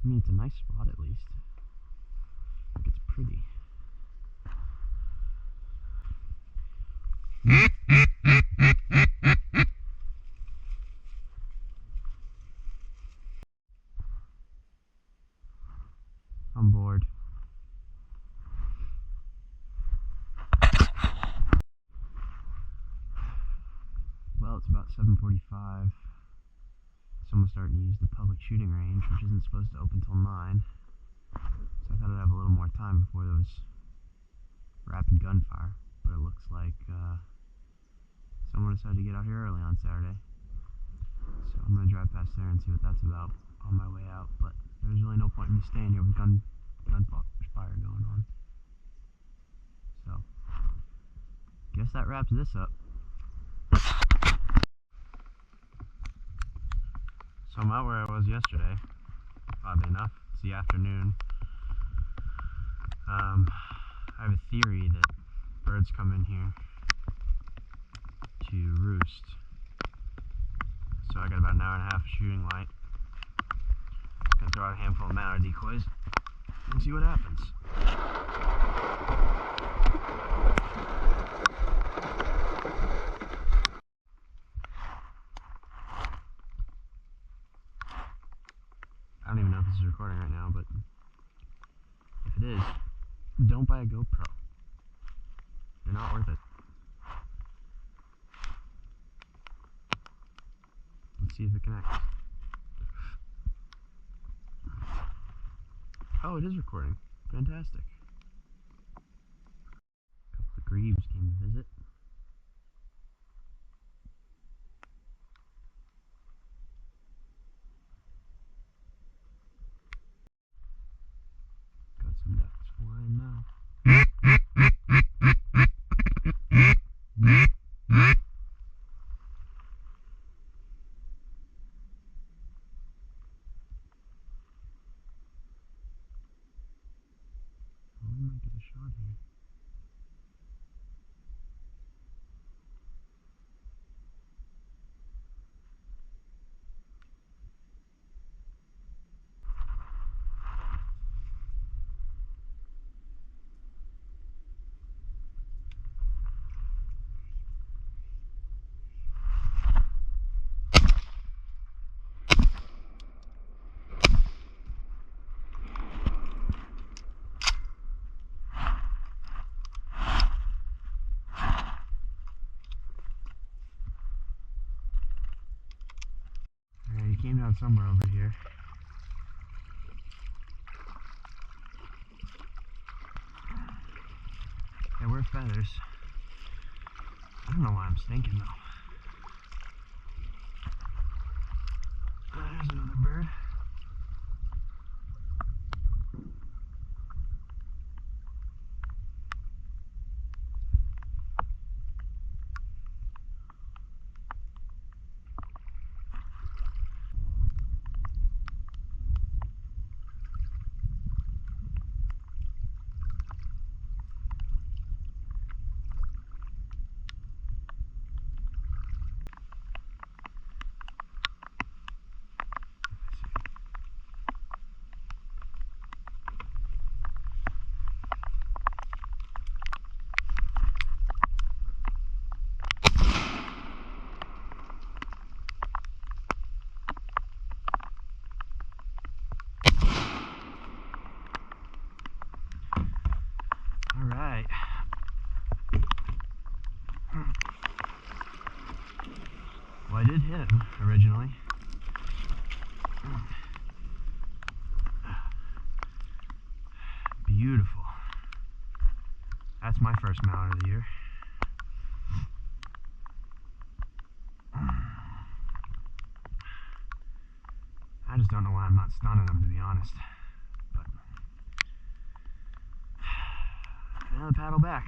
mean, it's a nice spot at least. Like, it's pretty. I'm bored. Well, it's about 7:45. Someone's starting to use the public shooting range, which isn't supposed to open till 9. So I thought I'd have a little more time before there was rapid gunfire. But it looks like someone decided to get out here early on Saturday. So I'm going to drive past there and see what that's about on my way out. But there's really no point in me staying here with gunfire going on. So, guess that wraps this up. So I'm out where I was yesterday, oddly enough. It's the afternoon. I have a theory that birds come in here to roost. So I got about an hour and a half of shooting light. Gonna throw out a handful of mallard decoys and see what happens. I don't even know if this is recording right now, but if it is, don't buy a GoPro. They're not worth it. Let's see if it connects. Oh, it is recording. Fantastic. A couple of grebes came to visit. Got some ducks flying now. We might get a shot here. He came down somewhere over here. There were feathers. I don't know why I'm stinking though. There's another bird. Alright. Well, I did hit him originally. Beautiful. That's my first mallard of the year. I just don't know why I'm not stunning them, to be honest. But now the paddle back.